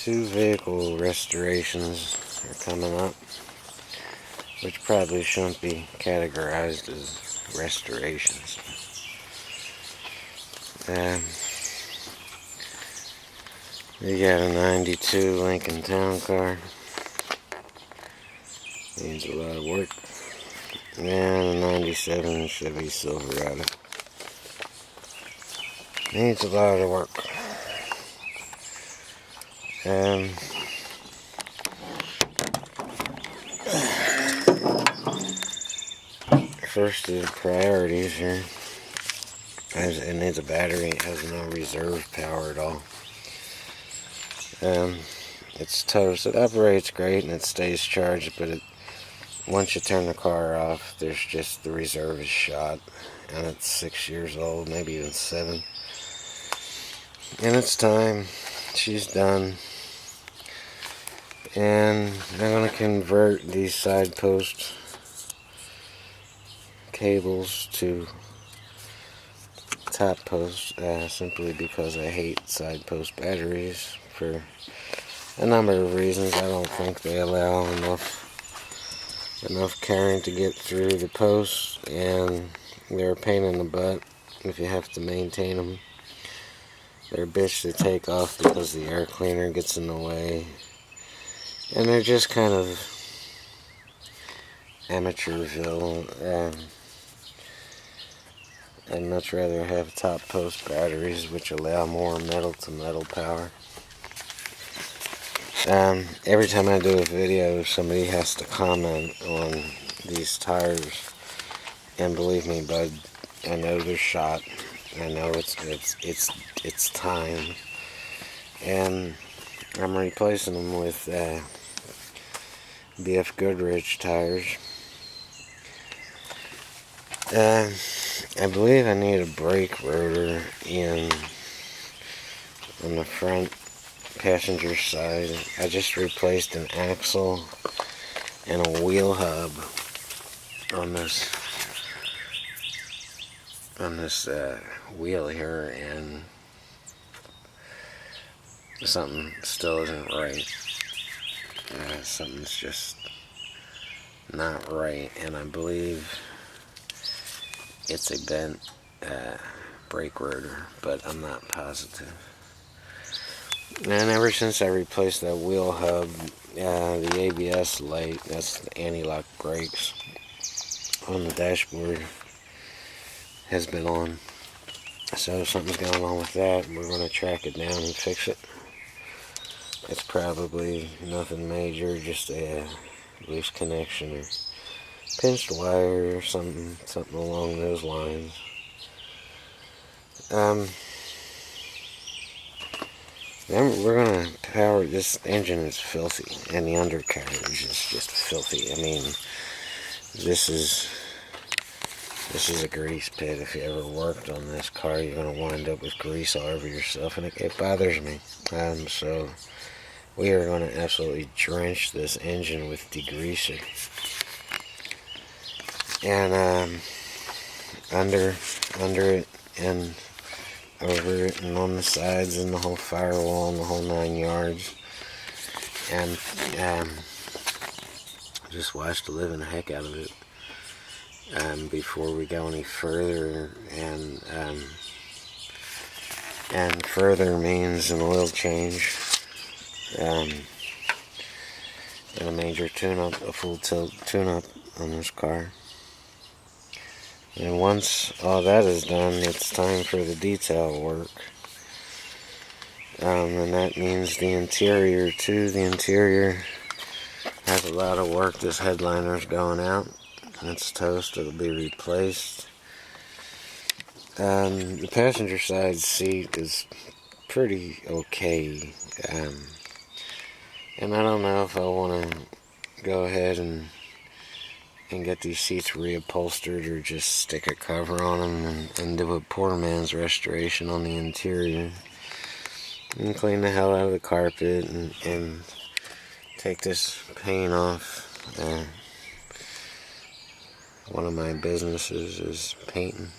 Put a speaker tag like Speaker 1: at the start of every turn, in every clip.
Speaker 1: Two vehicle restorations are coming up, which probably shouldn't be categorized as restorations. We got a 92 Lincoln Town Car. Needs a lot of work. And a 97 Chevy Silverado. Needs a lot of work. First is priorities here. It needs a battery. It has no reserve power at all. It's toast. It operates great and it stays charged, but once you turn the car off, there's just the reserve is shot, and it's 6 years old, maybe even 7. And it's time. She's done. And I'm going to convert these side post cables to top post, simply because I hate side post batteries for a number of reasons. I don't think they allow enough current to get through the posts, and they're a pain in the butt if you have to maintain them. They're a bitch to take off because the air cleaner gets in the way, and they're just kind of amateurville. I'd much rather have top post batteries, which allow more metal to metal power. Every time I do a video, somebody has to comment on these tires, and believe me, bud, I know they're shot. I know it's time, and I'm replacing them with BF Goodrich tires. I believe I need a brake rotor on the front passenger side. I just replaced an axle and a wheel hub on this wheel here, and something still isn't right. Something's just not right, and I believe it's a bent brake rotor, but I'm not positive. And ever since I replaced that wheel hub, the ABS light, that's the anti-lock brakes on the dashboard, has been on. So something's going on with that. We're going to track it down and fix it. It's probably nothing major, just a loose connection or pinched wire or something along those lines. Then we're gonna power. This engine is filthy, and the undercarriage is just filthy. I mean, this is a grease pit. If you ever worked on this car, you're gonna wind up with grease all over yourself, and it bothers me. So we are gonna absolutely drench this engine with degreaser. And under it and over it and on the sides and the whole firewall and the whole 9 yards. And just wash the living heck out of it before we go any further. And further means an oil change and a major tune-up, a full tilt tune-up on this car. And once all that is done, it's time for the detail work. And that means the interior too. The interior has a lot of work. This headliner's going out. It's toast. It'll be replaced. The passenger side seat is pretty okay. And I don't know if I want to go ahead and get these seats reupholstered or just stick a cover on them and do a poor man's restoration on the interior and clean the hell out of the carpet and take this paint off. One of my businesses is painting.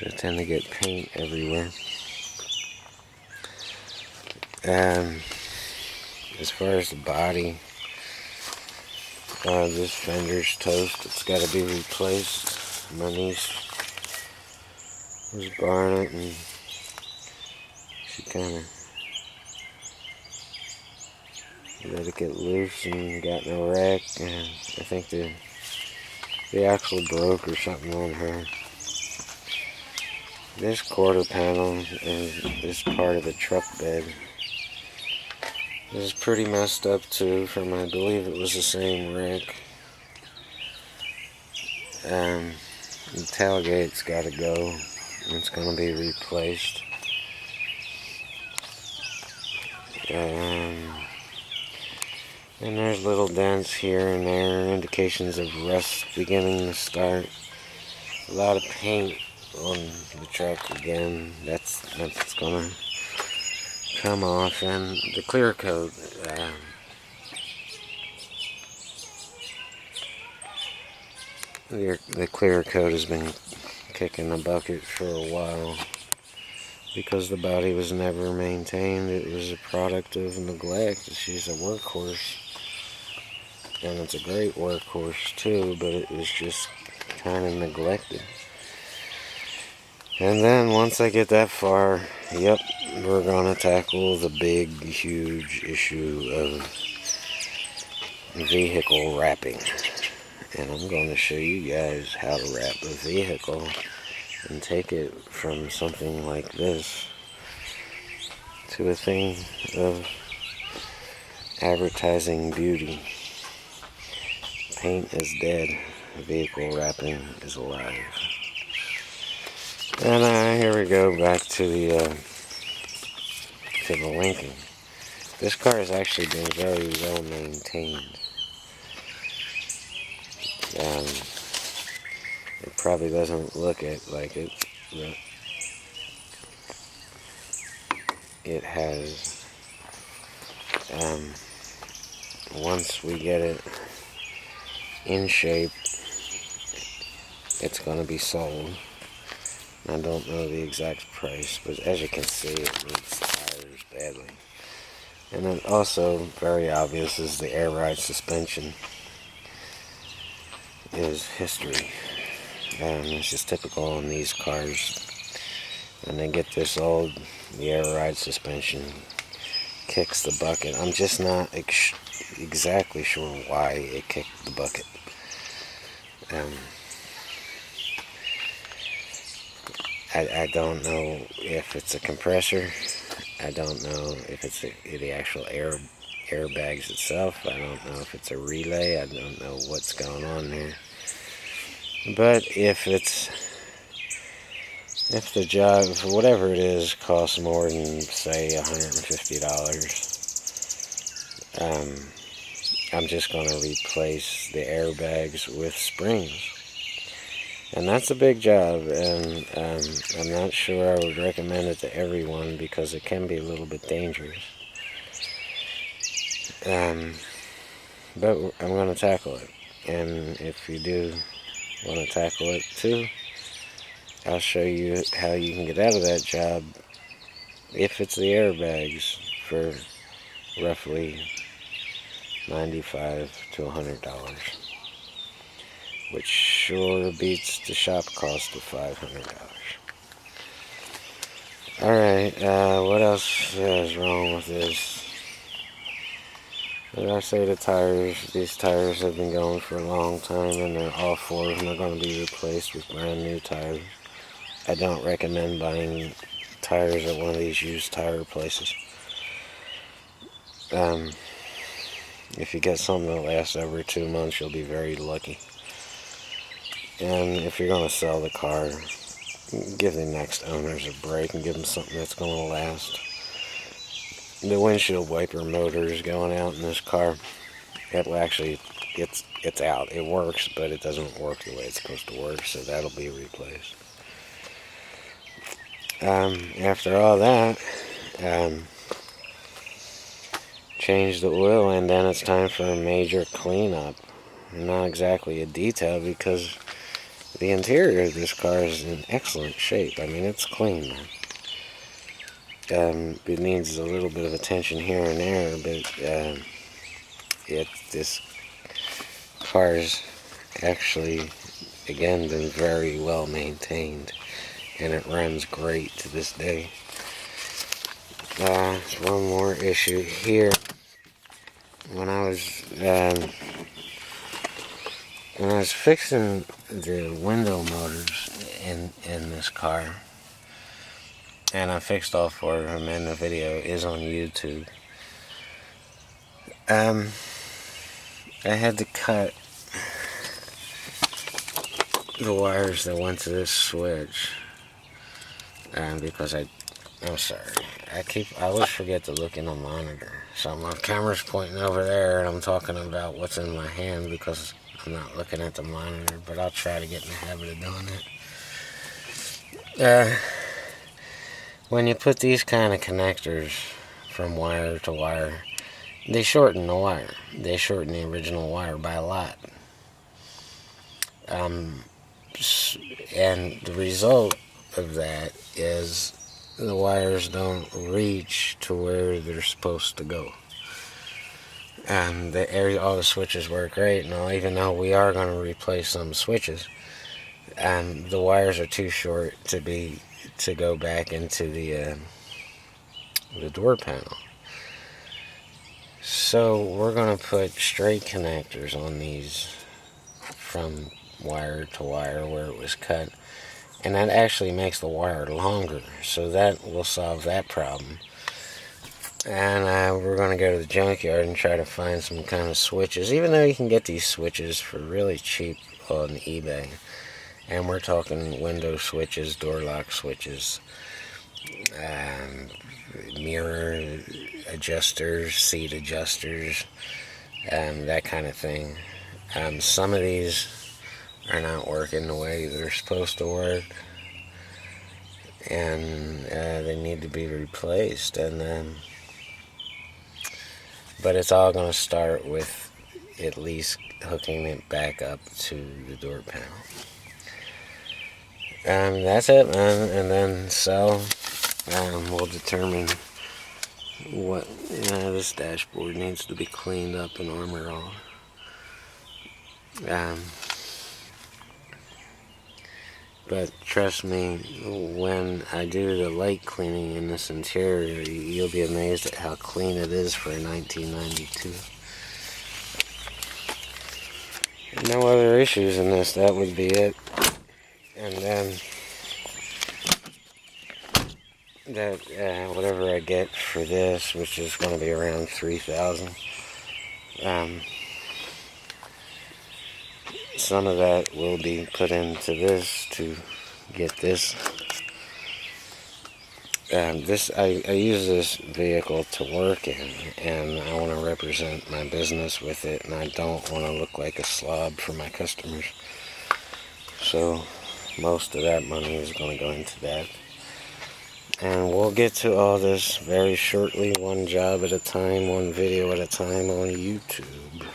Speaker 1: I tend to get paint everywhere. As far as the body, this fender's toast. It's got to be replaced. My niece was borrowing it, and she kind of let it get loose and got in a wreck, and I think the axle broke or something on her. This quarter panel and this part of the truck bed is pretty messed up too, from I believe it was the same wreck. The tailgate's got to go. It's going to be replaced. And there's little dents here and there, indications of rust beginning to start. A lot of paint on the truck again. That's gonna come off, and the clear coat. The clear coat has been kicking the bucket for a while because the body was never maintained. It was a product of neglect. She's a workhorse, and it's a great workhorse too, but it was just kind of neglected. And then once I get that far, yep, we're gonna tackle the big, huge issue of vehicle wrapping. And I'm going to show you guys how to wrap a vehicle and take it from something like this to a thing of advertising beauty. Paint is dead, vehicle wrapping is alive. And here we go back to the linking. This car has actually been very well maintained. It probably doesn't look like it, but it has. Once we get it in shape, it's going to be sold. I don't know the exact price, but as you can see, it needs tires badly. And then also, very obvious, is the air ride suspension is history. It's just typical on these cars. When they get this old, the air ride suspension kicks the bucket. I'm just not exactly sure why it kicked the bucket. I don't know if it's a compressor. I don't know if it's the actual airbags itself. I don't know if it's a relay. I don't know what's going on there. But if the job, for whatever it is, costs more than, say, $150, I'm just going to replace the airbags with springs. And that's a big job, and I'm not sure I would recommend it to everyone because it can be a little bit dangerous. But I'm going to tackle it. And if you do want to tackle it too, I'll show you how you can get out of that job if it's the airbags for roughly $95 to $100. Which sure beats the shop cost of $500. Alright, what else is wrong with this? Did I say the tires? These tires have been going for a long time, and they're all four of them are going to be replaced with brand new tires. I don't recommend buying tires at one of these used tire places. If you get something that lasts over 2 months, you'll be very lucky. And if you're going to sell the car, give the next owners a break and give them something that's going to last. The windshield wiper motor is going out in this car. It will actually, it's out. It works, but it doesn't work the way it's supposed to work, so that'll be replaced. After all that, change the oil, and then it's time for a major cleanup. Not exactly a detail, because the interior of this car is in excellent shape. I mean, it's clean, man. It needs a little bit of attention here and there, but this car's actually, again, been very well maintained, and it runs great to this day. One more issue here. When I was fixing the window motors in this car, and I fixed all four of them, and the video is on YouTube. I had to cut the wires that went to this switch, because I'm sorry, I always forget to look in the monitor. So my camera's pointing over there, and I'm talking about what's in my hand because I'm not looking at the monitor, but I'll try to get in the habit of doing it. When you put these kind of connectors from wire to wire, they shorten the wire. They shorten the original wire by a lot. And the result of that is the wires don't reach to where they're supposed to go. All the switches work great, and even though we are going to replace some switches, the wires are too short to go back into the door panel. So we're going to put straight connectors on these from wire to wire where it was cut, and that actually makes the wire longer, so that will solve that problem. And we're going to go to the junkyard and try to find some kind of switches, even though you can get these switches for really cheap on eBay. And we're talking window switches, door lock switches, mirror adjusters, seat adjusters, that kind of thing. Some of these are not working the way they're supposed to work, and they need to be replaced. But it's all going to start with at least hooking it back up to the door panel. That's it, man. And then we'll determine what this dashboard needs to be cleaned up and armored on. But trust me, when I do the light cleaning in this interior, you'll be amazed at how clean it is for a 1992. No other issues in this, that would be it. And then whatever I get for this, which is going to be around $3,000, some of that will be put into this to get this. I use this vehicle to work in, and I want to represent my business with it, and I don't want to look like a slob for my customers. So most of that money is going to go into that. And we'll get to all this very shortly, one job at a time, one video at a time on YouTube.